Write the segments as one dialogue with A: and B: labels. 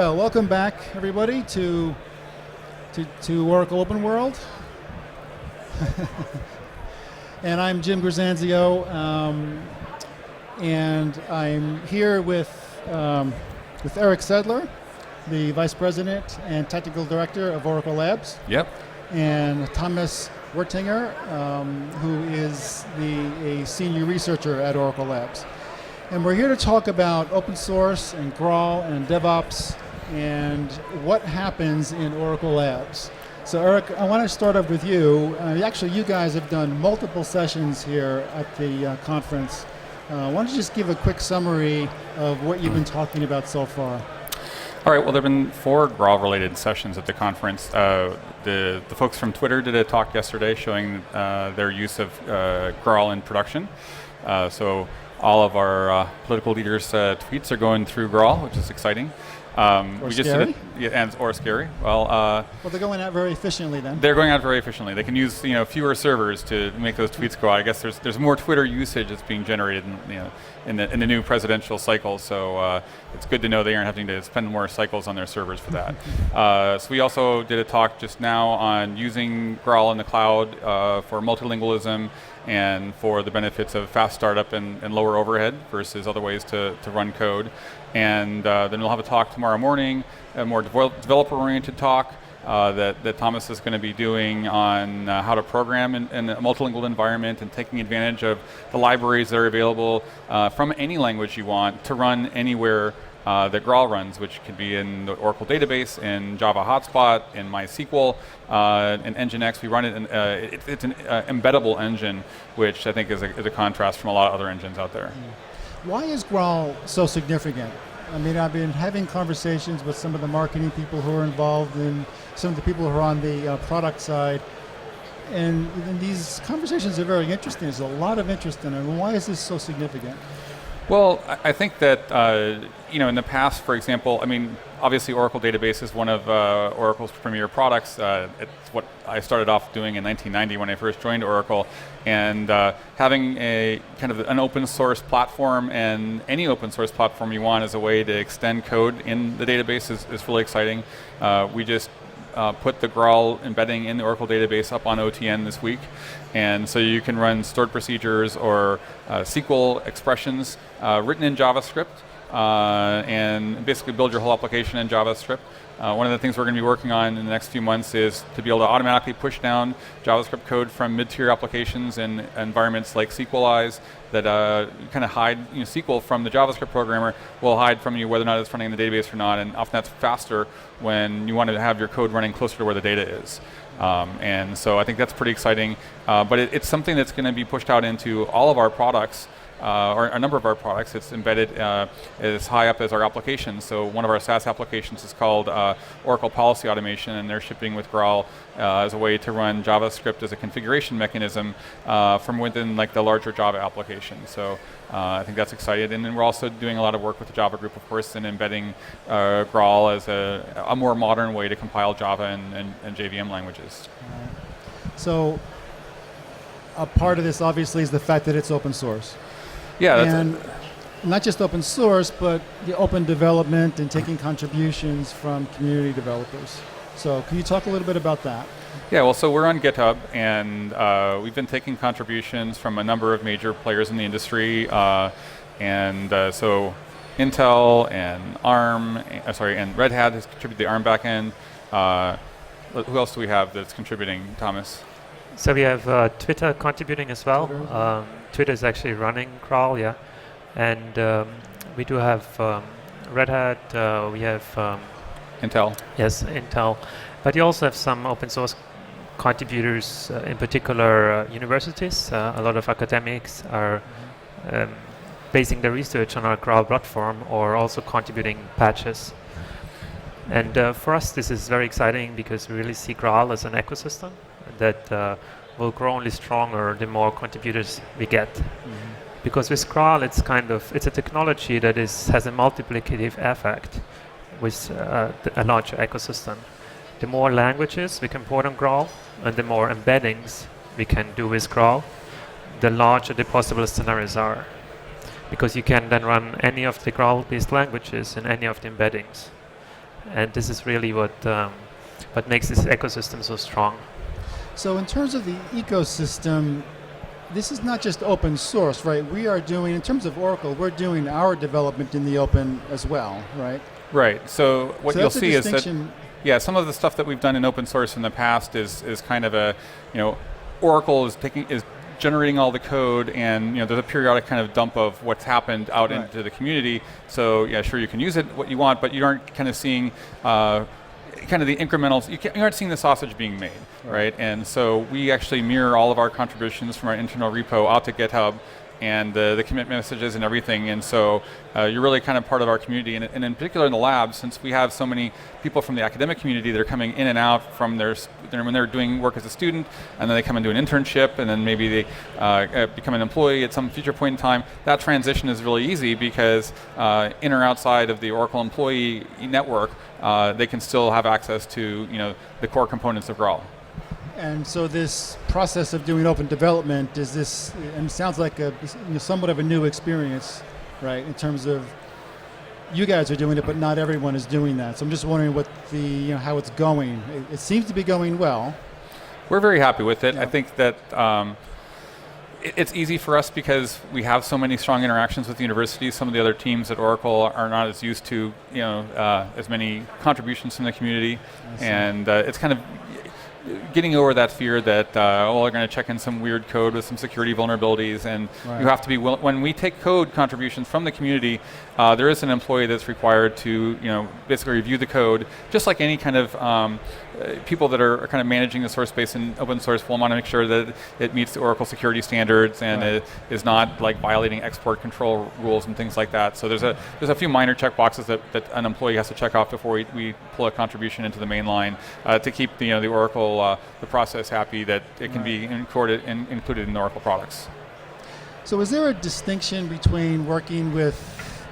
A: Welcome back, everybody, to Oracle Open World. And I'm Jim Grisanzio, and I'm here with Eric Sedlar, the Vice President and Technical Director of Oracle Labs.
B: Yep.
A: And Thomas Wuerthinger, who is a senior researcher at Oracle Labs. And we're here to talk about open source and Graal and DevOps and what happens in Oracle Labs. So Eric, I want to start off with you. Actually, you guys have done multiple sessions here at the conference. Why don't you just give a quick summary of what you've been talking about so far?
B: All right, well, there have been 4 Graal-related sessions at the conference. The folks from Twitter did a talk yesterday showing their use of Graal in production. So all of our political leaders' tweets are going through Graal, which is exciting.
A: Or scary?
B: Or scary. Well,
A: they're going out very efficiently then.
B: They're going out very efficiently. They can use fewer servers to make those tweets go out. I guess there's more Twitter usage that's being generated in the new presidential cycle. So it's good to know they aren't having to spend more cycles on their servers for that. So we also did a talk just now on using Graal in the cloud for multilingualism and for the benefits of fast startup and lower overhead versus other ways to run code. And then we'll have a talk tomorrow morning, a more developer-oriented talk that Thomas is going to be doing on how to program in a multilingual environment and taking advantage of the libraries that are available from any language you want to run anywhere that Graal runs, which could be in the Oracle database, in Java Hotspot, in MySQL, in Nginx. We run it in, it's an embeddable engine, which I think is a contrast from a lot of other engines out there.
A: Why is Graal so significant? I mean, I've been having conversations with some of the marketing people who are involved and some of the people who are on the product side. And these conversations are very interesting. There's a lot of interest in it. Why is this so significant?
B: Well, I think that, in the past, for example, I mean, obviously Oracle Database is one of Oracle's premier products. It's what I started off doing in 1990 when I first joined Oracle. And having a kind of an open source platform and any open source platform you want as a way to extend code in the database is really exciting. We just put the Graal embedding in the Oracle database up on OTN this week. And so you can run stored procedures or SQL expressions written in JavaScript and basically build your whole application in JavaScript. One of the things we're going to be working on in the next few months is to be able to automatically push down JavaScript code from mid-tier applications in environments like SQLize that kind of hide SQL from the JavaScript programmer will hide from you whether or not it's running in the database or not, and often that's faster when you want to have your code running closer to where the data is. And so I think that's pretty exciting, but it's something that's going to be pushed out into all of our products, or a number of our products. It's embedded as high up as our applications. So one of our SaaS applications is called Oracle Policy Automation, and they're shipping with Graal as a way to run JavaScript as a configuration mechanism from within like the larger Java application. So I think that's exciting. And then we're also doing a lot of work with the Java group, of course, in embedding Graal as a more modern way to compile Java and JVM languages.
A: So a part of this obviously is the fact that it's open source.
B: Yeah,
A: and not just open source, but the open development and taking contributions from community developers. So can you talk a little bit about that?
B: Yeah, well, so we're on GitHub, and we've been taking contributions from a number of major players in the industry, so Intel and ARM, and Red Hat has contributed the ARM backend. Who else do we have that's contributing, Thomas?
C: So we have Twitter contributing as well. Twitter is actually running Graal, yeah. And we do have Red Hat, we have
B: Intel.
C: Yes, Intel. But you also have some open source contributors, in particular universities. A lot of academics are basing their research on our Graal platform or also contributing patches. And for us, this is very exciting because we really see Graal as an ecosystem that will grow only stronger the more contributors we get. Mm-hmm. Because with Graal, it's a technology that has a multiplicative effect with a larger ecosystem. The more languages we can port on Graal and the more embeddings we can do with Graal, the larger the possible scenarios are. Because you can then run any of the Graal-based languages in any of the embeddings. And this is really what makes this ecosystem so strong.
A: So in terms of the ecosystem, this is not just open source, right? We are doing, in terms of Oracle, we're doing our development in the open as well, right?
B: Right. So what you'll see is that, yeah, some of the stuff that we've done in open source in the past is kind of a, Oracle is generating all the code, and there's a periodic kind of dump of what's happened out into the community. So yeah, sure, you can use it what you want, but you aren't kind of seeing kind of the incrementals. You aren't seeing the sausage being made, right? And so we actually mirror all of our contributions from our internal repo out to GitHub, and the commit messages and everything. And so you're really kind of part of our community. And in particular in the lab, since we have so many people from the academic community that are coming in and out from when they're doing work as a student, and then they come and do an internship, and then maybe they become an employee at some future point in time, that transition is really easy because in or outside of the Oracle employee network, they can still have access to the core components of Graal.
A: And so this process of doing open development, and it sounds like somewhat of a new experience, right, in terms of you guys are doing it, but not everyone is doing that. So I'm just wondering what how it's going. It seems to be going well.
B: We're very happy with it.
A: Yeah.
B: I think that it's easy for us because we have so many strong interactions with the universities. Some of the other teams at Oracle are not as used to as many contributions from the community, and it's kind of getting over that fear that they're going to check in some weird code with some security vulnerabilities, and you have to be when we take code contributions from the community, there is an employee that's required to basically review the code, just like any kind of people that are kind of managing the source space in open source will want to make sure that it meets the Oracle security standards and it is not like violating export control rules and things like that. So there's a few minor checkboxes that an employee has to check off before we pull a contribution into the main line to keep the Oracle the process happy that it can be included in the Oracle products.
A: So is there a distinction between working with,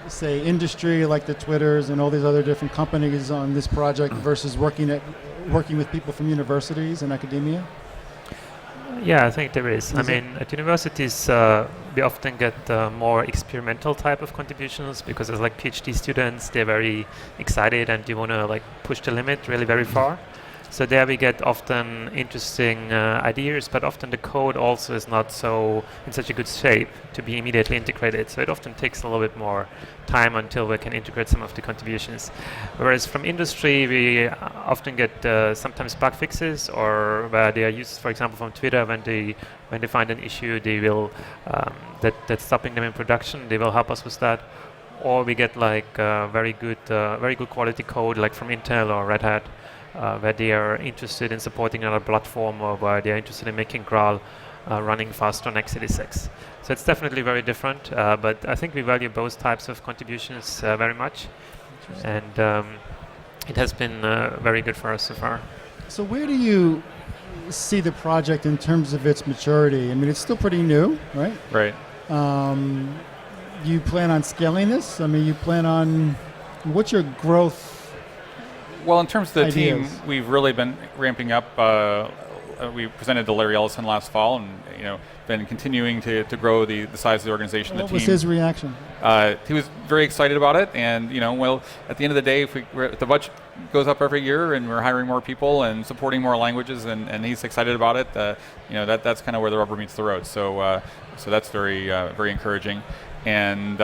A: say, industry like the Twitters and all these other different companies on this project versus working with people from universities and academia?
C: Yeah, I think there is. I mean, at universities, we often get more experimental type of contributions because as like PhD students, they're very excited and they want to like push the limit really very far. So there we get often interesting ideas, but often the code also is not in such a good shape to be immediately integrated. So it often takes a little bit more time until we can integrate some of the contributions. Whereas from industry, we often get sometimes bug fixes, or where they are used, for example, from Twitter when they find an issue, they will that's stopping them in production. They will help us with that. Or we get like very good quality code, like from Intel or Red Hat. Where they are interested in supporting another platform, or where they are interested in making Graal running faster on x86. So it's definitely very different, but I think we value both types of contributions very much, and it has been very good for us so far.
A: So where do you see the project in terms of its maturity? I mean, it's still pretty new, right?
B: Right.
A: You plan on scaling this? I mean, what's your growth?
B: Well, in terms of the
A: ideas.
B: team, we've really been ramping up. We presented to Larry Ellison last fall, and been continuing to grow the size of the organization.
A: What was his reaction?
B: He was very excited about it, and well, at the end of the day, if the budget goes up every year, and we're hiring more people and supporting more languages, and he's excited about it, that's kind of where the rubber meets the road. So that's very very encouraging, and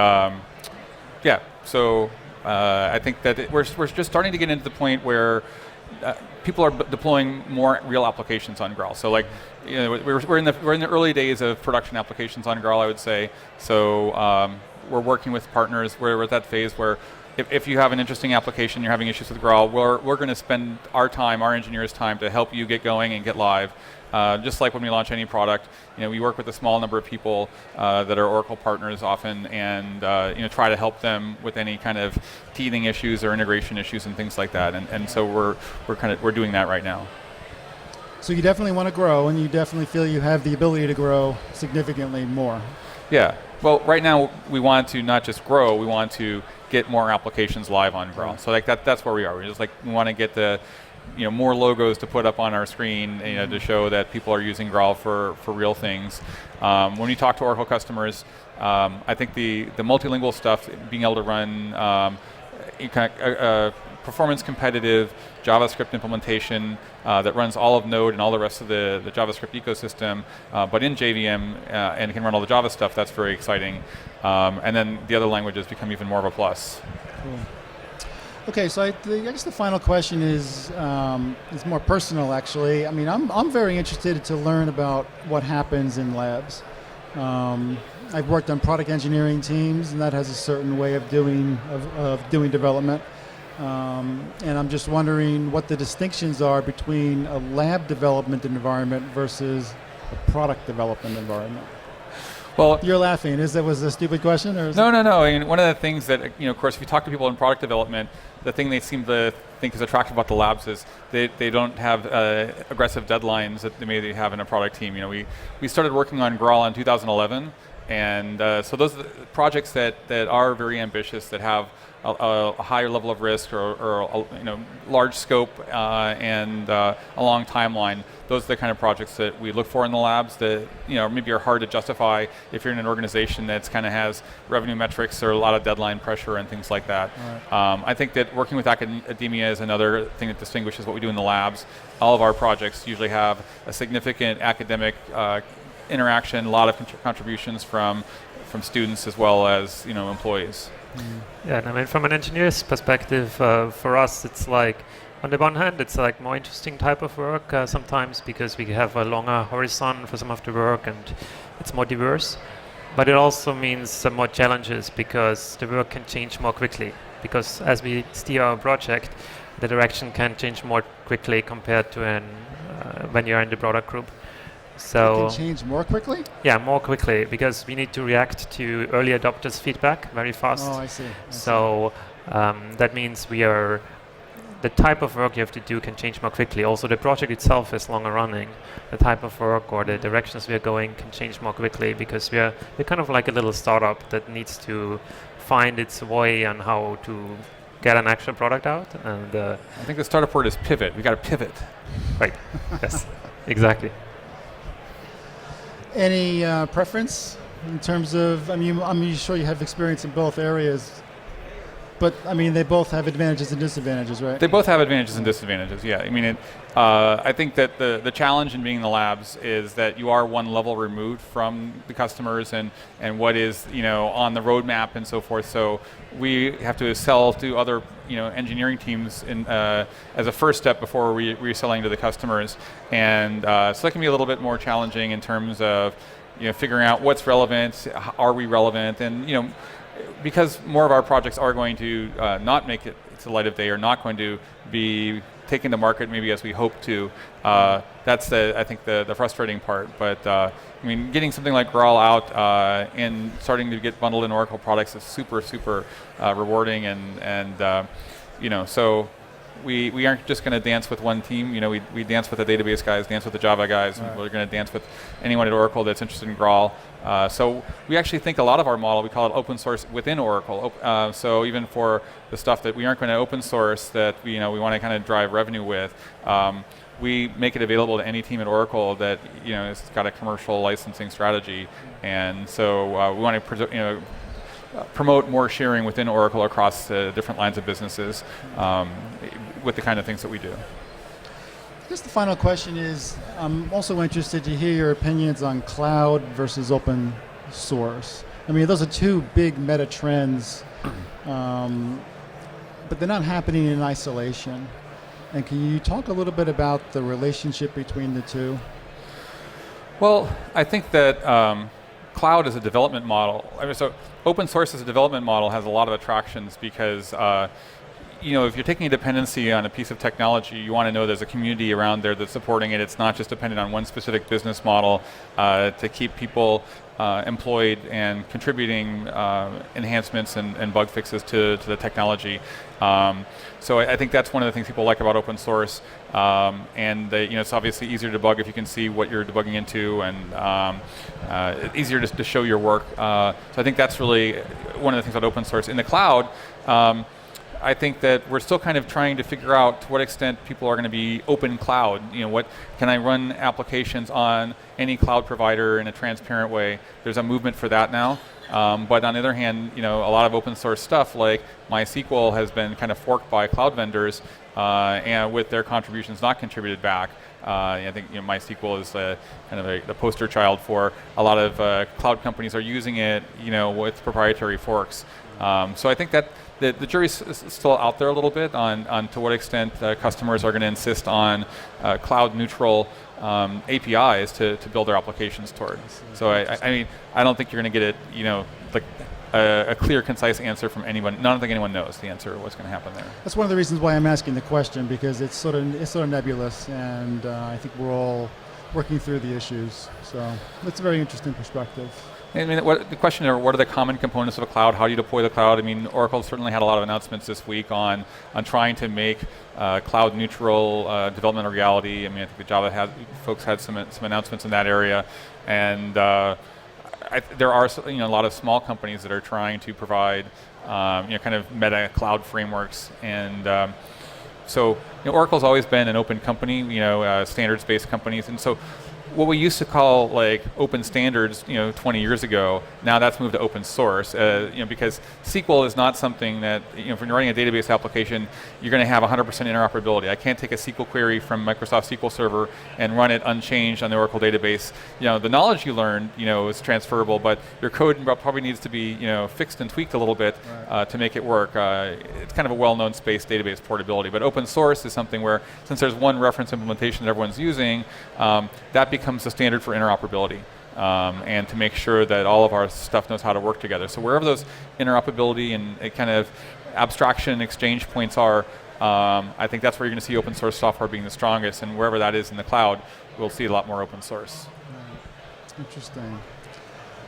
B: so. I think that we're just starting to get into the point where people are deploying more real applications on Graal. So like, we're in the early days of production applications on Graal, I would say. So we're working with partners. We're at that phase where if you have an interesting application, you're having issues with Graal, we're going to spend our engineers' time to help you get going and get live. Just like when we launch any product, we work with a small number of people that are Oracle partners often, and try to help them with any kind of teething issues or integration issues and things like that. And so we're doing that right now.
A: So you definitely want to grow, and you definitely feel you have the ability to grow significantly more.
B: Yeah. Well, right now we want to not just grow, we want to get more applications live on Graal. So like that's where we are. We want to get the more logos to put up on our screen, to show that people are using Graal for real things. When we talk to Oracle customers, I think the multilingual stuff, being able to run performance competitive JavaScript implementation that runs all of Node and all the rest of the JavaScript ecosystem, but in JVM and can run all the Java stuff. That's very exciting. And then the other languages become even more of a plus.
A: Cool. Okay, so I guess the final question is more personal, actually. I mean, I'm very interested to learn about what happens in labs. I've worked on product engineering teams, and that has a certain way of doing development. And I'm just wondering what the distinctions are between a lab development environment versus a product development environment.
B: Well,
A: you're laughing. Was this a stupid question? Or
B: no. I mean, one of the things that, of course, if you talk to people in product development, the thing they seem to think is attractive about the labs is they don't have aggressive deadlines that they may have in a product team. We started working on Graal in 2011, and so those are the projects that are very ambitious, that have a higher level of risk or large scope and a long timeline. Those are the kind of projects that we look for in the labs that maybe are hard to justify if you're in an organization that's kind of has revenue metrics or a lot of deadline pressure and things like that. Right. I think that working with academia is another thing that distinguishes what we do in the labs. All of our projects usually have a significant academic interaction, a lot of contributions from students as well as employees.
C: Yeah, and I mean, from an engineer's perspective, for us, it's like, on the one hand, it's like more interesting type of work sometimes because we have a longer horizon for some of the work and it's more diverse. But it also means some more challenges because the work can change more quickly. Because as we steer our project, the direction can change more quickly compared to when you're in the product group. So
A: it can change more quickly?
C: Yeah, more quickly, because we need to react to early adopters' feedback very fast.
A: Oh, I see.
C: So that means the type of work you have to do can change more quickly. Also, the project itself is longer running. The type of work or the directions we are going can change more quickly because we're kind of like a little startup that needs to find its way on how to get an actual product out. And
B: I think the startup word is pivot. We got to pivot.
C: Right. Yes. Exactly.
A: Any preference in terms of, I'm sure you have experience in both areas, but I mean, they both have advantages and disadvantages, right?
B: They both have advantages and disadvantages, yeah. I mean, I think that the challenge in being in the labs is that you are one level removed from the customers and what is, on the roadmap and so forth. So we have to sell to other, engineering teams as a first step before we're selling to the customers. And so that can be a little bit more challenging in terms of, figuring out what's relevant, are we relevant, and, because more of our projects are going to not make it to the light of day or not going to be taken to market maybe as we hope to, that's I think the frustrating part. But getting something like Graal out and starting to get bundled in Oracle products is super, super rewarding, and so we aren't just going to dance with one team. We dance with the database guys, dance with the Java guys, right. And we're going to dance with anyone at Oracle that's interested in Graal. So we actually think a lot of our model, we call it open source within Oracle. So even for the stuff that we aren't going to open source that we want to kind of drive revenue with, we make it available to any team at Oracle that has got a commercial licensing strategy, and so we want to promote more sharing within Oracle across different lines of businesses with the kind of things that we do.
A: I guess the final question is, I'm also interested to hear your opinions on cloud versus open source. I mean, those are two big meta trends, but they're not happening in isolation. And can you talk a little bit about the relationship between the two?
B: Well, I think that cloud as a development model, so open source as a development model has a lot of attractions because if you're taking a dependency on a piece of technology, you want to know there's a community around there that's supporting it. It's not just dependent on one specific business model to keep people employed and contributing enhancements and bug fixes to the technology. So I think that's one of the things people like about open source. And it's obviously easier to debug if you can see what you're debugging into, and easier to show your work. So I think that's really one of the things about open source. In the cloud, I think that we're still kind of trying to figure out to what extent people are going to be open cloud. What can I run applications on any cloud provider in a transparent way? There's a movement for that now. But on the other hand, a lot of open source stuff like MySQL has been kind of forked by cloud vendors, and with their contributions not contributed back. I think MySQL is kind of the poster child for a lot of cloud companies are using it, with proprietary forks. So I think that the jury's still out there a little bit on to what extent customers are going to insist on cloud neutral APIs to build their applications toward. So I mean, I don't think you're going to get it, like a clear, concise answer from anyone. I don't think anyone knows the answer of what's going to happen there.
A: That's one of the reasons why I'm asking the question, because it's sort of nebulous, and I think we're all working through the issues. So it's a very interesting perspective.
B: I mean, the question is, what are the common components of a cloud? How do you deploy the cloud? I mean, Oracle certainly had a lot of announcements this week on trying to make cloud neutral development a reality. I mean, I think the Java folks had some announcements in that area, and there are a lot of small companies that are trying to provide kind of meta cloud frameworks, and so Oracle's always been an open company, standards-based companies, and so what we used to call like open standards, 20 years ago, now that's moved to open source, because SQL is not something that, if you're running a database application, you're going to have 100% interoperability. I can't take a SQL query from Microsoft SQL Server and run it unchanged on the Oracle database. The knowledge you learned, is transferable, but your code probably needs to be, fixed and tweaked a little bit to make it work. It's kind of a well-known space, database portability, but open source is something where, since there's one reference implementation that everyone's using, that becomes the standard for interoperability, and to make sure that all of our stuff knows how to work together. So wherever those interoperability and kind of abstraction exchange points are, I think that's where you're going to see open source software being the strongest, and wherever that is in the cloud, we'll see a lot more open source.
A: Right. Interesting.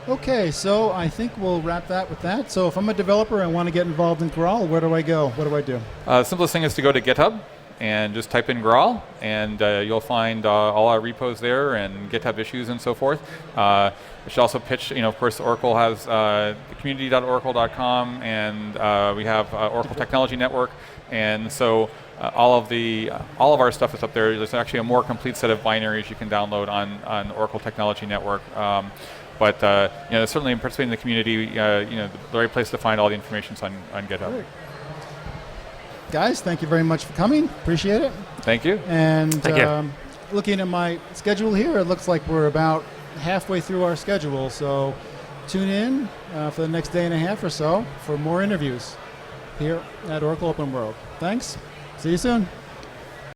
A: Okay, so I think we'll wrap that with that. So if I'm a developer and want to get involved in Graal, where do I go? What do I do?
B: Simplest thing is to go to GitHub and just type in Graal, and you'll find all our repos there and GitHub issues and so forth. I should also pitch, of course, Oracle has community.oracle.com, and we have Oracle Technology Network, and so all of our stuff is up there. There's actually a more complete set of binaries you can download on Oracle Technology Network. But certainly in participating in the community, the right place to find all the information is on GitHub.
A: Great. Guys, thank you very much for coming. Appreciate it.
B: Thank you.
A: And
C: thank you.
A: Looking at my schedule here, it looks like we're about halfway through our schedule. So tune in for the next day and a half or so for more interviews here at Oracle Open World. Thanks. See you soon.